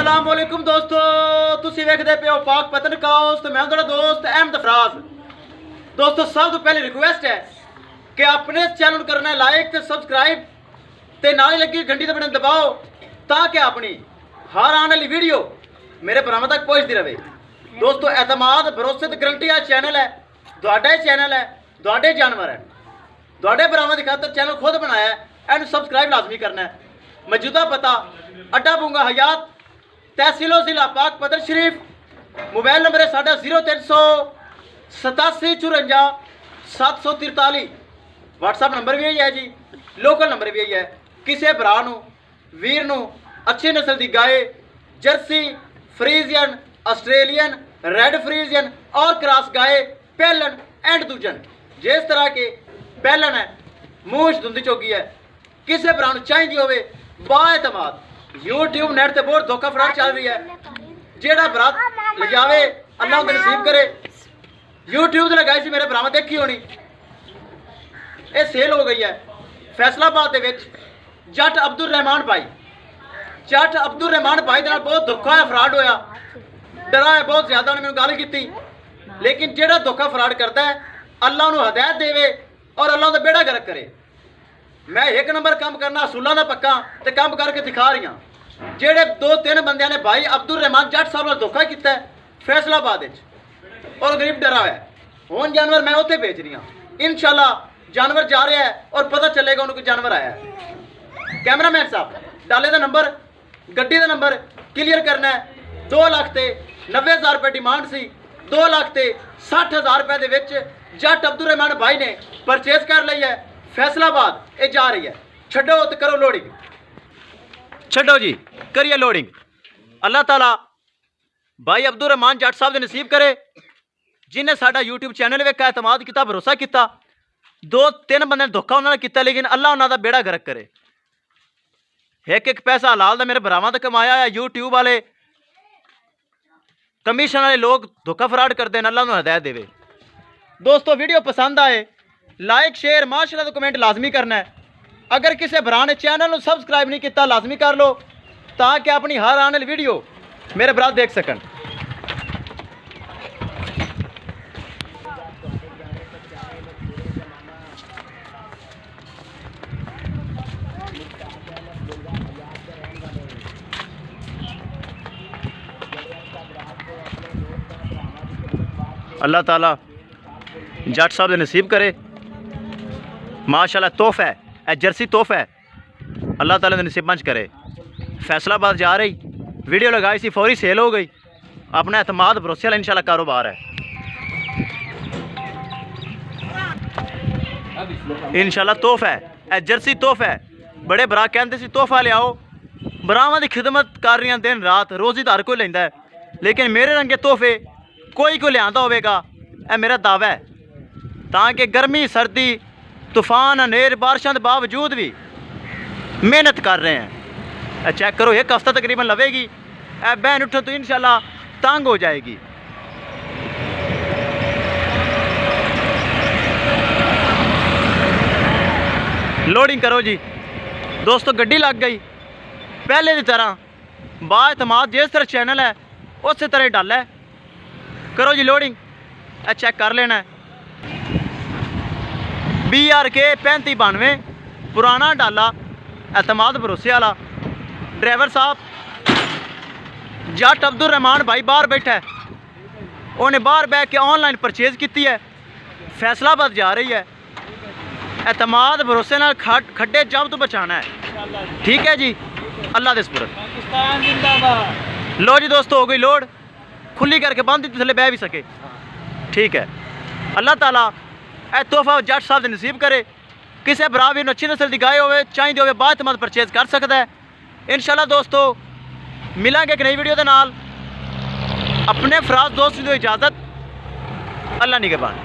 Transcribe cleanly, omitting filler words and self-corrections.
अस्सलाम वालेकुम दोस्तों, तुसी वेखदे पे हो पाक पतन काउस ते मैं तुहाडा दोस्त अहमद फराज। दोस्तों सब तो पहले रिक्वेस्ट है कि अपने चैनल करना है लाइक ते सब्सक्राइब ते नाल लगी घंटी ते बटन दबाओ ताकि अपनी हर आने वाली वीडियो मेरे भरावां तक पहुंचती रहे। दोस्तों एतमाद भरोसे ते गारंटी आ चैनल है, तुहाडा ही चैनल है, तुहाडे जानवर है, तुहाडे भरावां दी खातर चैनल खुद बनाया है, एंड सब्सक्राइब लाजमी करना है। मौजूदा पता अड्डा बूंगा हयात तहसीलो जिला पाक पतन शरीफ। मोबाइल नंबर है साढ़ा 0387 व्हाट्सएप नंबर भी यही है जी, लोकल नंबर भी यही है। किसी भरा वीर अच्छी नस्ल की गाय Jersey Friesian Australian red Friesian और क्रॉस गाय पहलन एंड दूजन जिस तरह के पहलन है मूछ धुंधी चौकी है, किसी भरा चाहिए होवे बाएतमाद यूट्यूब नेट ते बहुत धोखा फ्रॉड चल रही है। जेड़ा बरात ले जावे अल्लाह उन्हें नसीब करे। यूट्यूब ते लगाई सी मेरे भरावां देखी होनी, ये सेल हो गई है फैसलाबाद दे विच। जट अब्दुल रहमान भाई दे नाल बहुत धोखा है, फ्रॉड होया, डरा है बहुत ज्यादा। उन्हें मैंने गल की, लेकिन जेड़ा धोखा फ्रॉड करता है अल्लाह उन्हें हदायत देवे और अल्लाह उहदा बेड़ा गर्क करे। मैं एक नंबर काम करना असूलों का पक्का तो काम करके दिखा रही हाँ। जेड़े 2-3 बंदियां ने भाई अब्दुल रहमान जट साहब ने धोखा किया है फैसलाबाद और गरीब डरा है। हुण जानवर मैं उत्थे बेच रही हाँ, इंशाल्लाह जानवर जा रहा है और पता चलेगा उन्हें कोई जानवर आया है। कैमरामैन साहब डाले का नंबर गड्डी का नंबर क्लीयर करना है। 2,90,000 रुपये डिमांड सी, 2,60,000 रुपये के विच जट अब्दुल रहमान भाई ने परचेज कर ली है। फैसलाबाद ये जा रही है, छड्डो तो करो लोडिंग, छड्डो जी करिए लोडिंग। अल्लाह ताला भाई अब्दुल रहमान जट साहब ने नसीब करे जिन्हें साडा यूट्यूब चैनल वेखा एतमाद किया भरोसा किया। 2-3 बंदे धोखा उन्होंने किया, लेकिन अल्लाह उन्होंने बेड़ा गर्क करे। एक पैसा हलाल का मेरे भरावां तो कमाया है। यूट्यूब वाले कमीशन वाले लोग धोखा फ्रॉड करते हैं, अल्लाह उन्हें हदायत देवे। दोस्तों वीडियो पसंद आए लाइक शेयर माशाल्लाह तो कमेंट लाजमी करना है। अगर किसी भरा ने चैनल को सब्सक्राइब नहीं किया लाजमी कर लो ताकि अपनी हर आने वाली वीडियो मेरे भरा देख सकन। अल्लाह ताला जट साहब ने नसीब करे माशाल्लाह। तोहफा है जर्सी, तोहफा है, अल्लाह ताला ने नसीब मंच करे। फैसलाबाद जा रही वीडियो लगाई सी, फौरी सेल हो गई। अपना एतमाद भरोसे वाला इंशाल्लाह कारोबार है, इंशाल्लाह। तोहफा है जर्सी, तोहफा है। बड़े भरा कहते सी तोहफा लियाओ, भरावां की खिदमत कर रही दिन रात, रोज़ी तो हर कोई लेंदा है, लेकिन मेरे रंगे तोहफे कोई लिया होगा। यह मेरा दावा है ताकि गर्मी सर्दी तूफान हनेर बारिशों के बावजूद भी मेहनत कर रहे हैं। चेक करो, एक हफ्ता तकरीबन लवेगी, बहन उठो तो इंशाल्लाह तंग हो जाएगी। लोडिंग करो जी दोस्तों, गड्डी लग गई पहले की तरह। बाएतमाद जिस तरह चैनल है उस तरह डाला है। करो जी लोडिंग, चेक कर लेना है। BRK 3592 पुराना डाला एतमाद भरोसे वाला। ड्राइवर साहब जट अब्दुल रहमान भाई बाहर बैठा है, उन्हें बाहर बह के ऑनलाइन परचेज की है। फैसलाबाद जा रही है, एतमाद भरोसे नाल खड्डे जब तो बचाना है। ठीक है जी, अल्लाह दे सुपुर्द। लो जी दोस्तों, हो गई लोड, खुली करके बंद थले बह भी सके। ठीक है, अल्लाह ताला तोहफा जट साहब नसीब करे। किसी भरा भी अच्छी नस्ल की गाय हो चाहिए हो बाएतमाद परचेज कर सकता है। इंशाल्लाह दोस्तों मिलेंगे एक नई वीडियो के नाल। अपने फराज दोस्त की इजाज़त, अल्लाह निगहबान।